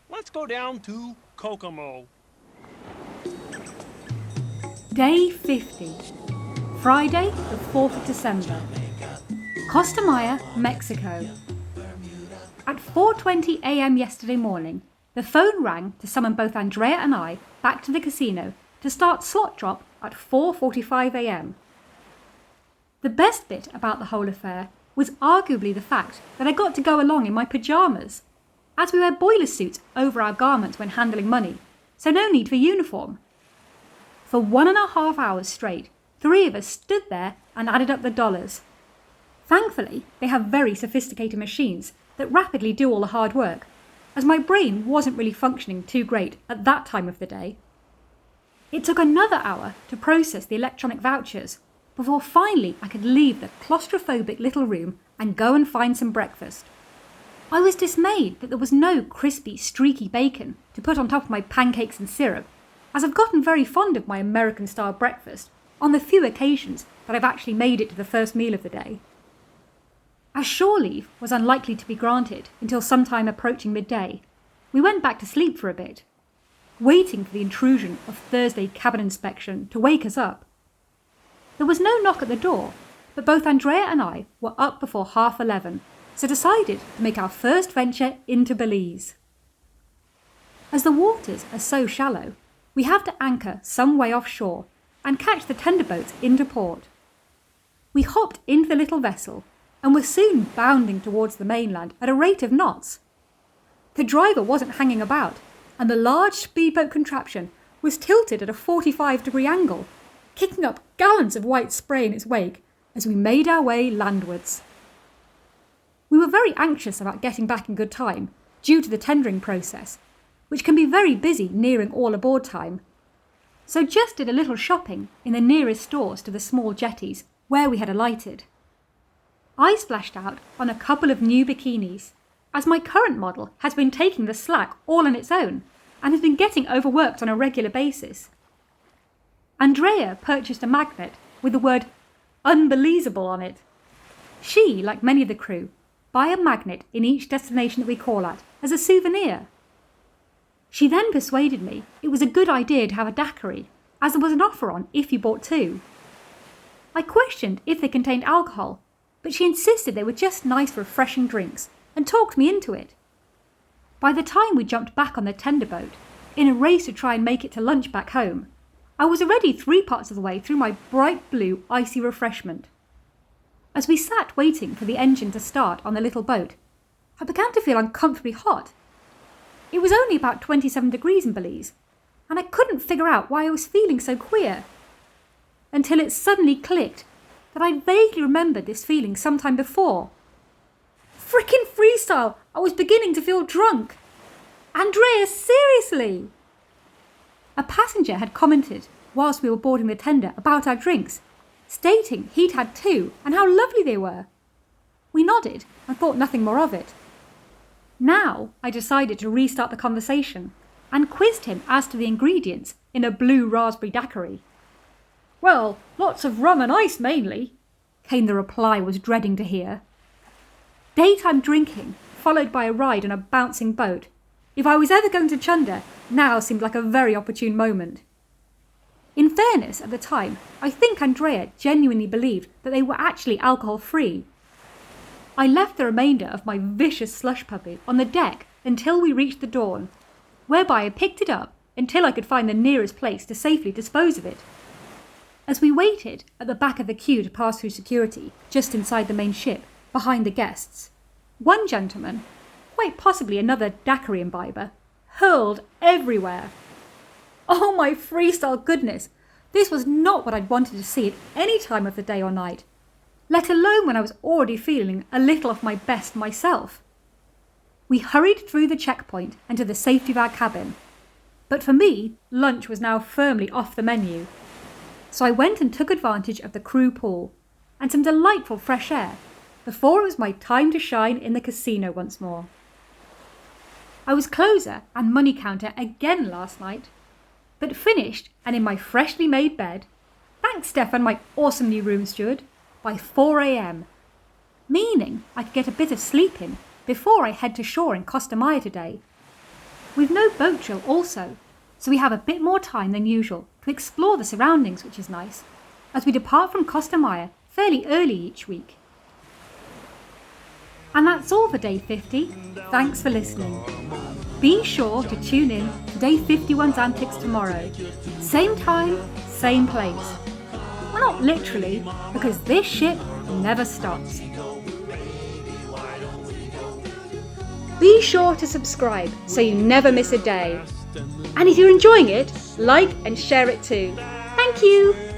Let's go down to Kokomo. Day 50, Friday the 4th of December, Costa Maya, Mexico. At 4:20 a.m. yesterday morning, the phone rang to summon both Andrea and I back to the casino to start slot drop at 4:45 a.m. The best bit about the whole affair was arguably the fact that I got to go along in my pyjamas, as we wear boiler suits over our garments when handling money, so no need for uniform. For 1.5 hours straight, 3 of us stood there and added up the dollars. Thankfully, they have very sophisticated machines that rapidly do all the hard work, as my brain wasn't really functioning too great at that time of the day. It took another hour to process the electronic vouchers before finally I could leave the claustrophobic little room and go and find some breakfast. I was dismayed that there was no crispy, streaky bacon to put on top of my pancakes and syrup, as I've gotten very fond of my American-style breakfast on the few occasions that I've actually made it to the first meal of the day. As shore leave was unlikely to be granted until sometime approaching midday, we went back to sleep for a bit, waiting for the intrusion of Thursday cabin inspection to wake us up. There was no knock at the door, but both Andrea and I were up before 11:30, so decided to make our first venture into Belize. As the waters are so shallow, we have to anchor some way offshore and catch the tender boats into port. We hopped into the little vessel and were soon bounding towards the mainland at a rate of knots. The driver wasn't hanging about, and the large speedboat contraption was tilted at a 45-degree angle, kicking up gallons of white spray in its wake as we made our way landwards. We were very anxious about getting back in good time due to the tendering process, which can be very busy nearing all aboard time, so just did a little shopping in the nearest stores to the small jetties where we had alighted. I splashed out on a couple of new bikinis, as my current model has been taking the slack all on its own and has been getting overworked on a regular basis. Andrea purchased a magnet with the word "unbelievable" on it. She, like many of the crew, buy a magnet in each destination that we call at as a souvenir. She then persuaded me it was a good idea to have a daiquiri, as there was an offer on if you bought 2. I questioned if they contained alcohol, but she insisted they were just nice refreshing drinks and talked me into it. By the time we jumped back on the tender boat, in a race to try and make it to lunch back home, I was already 3 parts of the way through my bright blue icy refreshment. As we sat waiting for the engine to start on the little boat, I began to feel uncomfortably hot. It was only about 27 degrees in Belize, and I couldn't figure out why I was feeling so queer. Until it suddenly clicked that I vaguely remembered this feeling sometime before. Frickin' freestyle! I was beginning to feel drunk! Andrea, seriously! A passenger had commented, whilst we were boarding the tender, about our drinks, stating he'd had 2 and how lovely they were. We nodded and thought nothing more of it. Now I decided to restart the conversation and quizzed him as to the ingredients in a blue raspberry daiquiri. "Well, lots of rum and ice mainly," came the reply I was dreading to hear. Daytime drinking, followed by a ride on a bouncing boat. If I was ever going to chunder, now seemed like a very opportune moment. In fairness, at the time, I think Andrea genuinely believed that they were actually alcohol-free. I left the remainder of my vicious slush puppy on the deck until we reached the Dawn, whereby I picked it up until I could find the nearest place to safely dispose of it. As we waited at the back of the queue to pass through security, just inside the main ship, behind the guests, one gentleman, quite possibly another daiquiri imbiber, hurled everywhere. Oh my freestyle goodness, this was not what I'd wanted to see at any time of the day or night, let alone when I was already feeling a little off my best myself. We hurried through the checkpoint and to the safety of our cabin, but for me, lunch was now firmly off the menu. So I went and took advantage of the crew pool and some delightful fresh air before it was my time to shine in the casino once more. I was closer and money counter again last night, but finished and in my freshly made bed, thanks Stefan, my awesome new room steward, by 4 a.m, meaning I could get a bit of sleep in before I head to shore in Costa Maya today. We've no boat drill also, so we have a bit more time than usual to explore the surroundings, which is nice, as we depart from Costa Maya fairly early each week. And that's all for day 50. Thanks for listening. Be sure to tune in to day 51's antics tomorrow. Same time, same place. Well, not literally, because this ship never stops. Be sure to subscribe so you never miss a day. And if you're enjoying it, like and share it too. Thank you!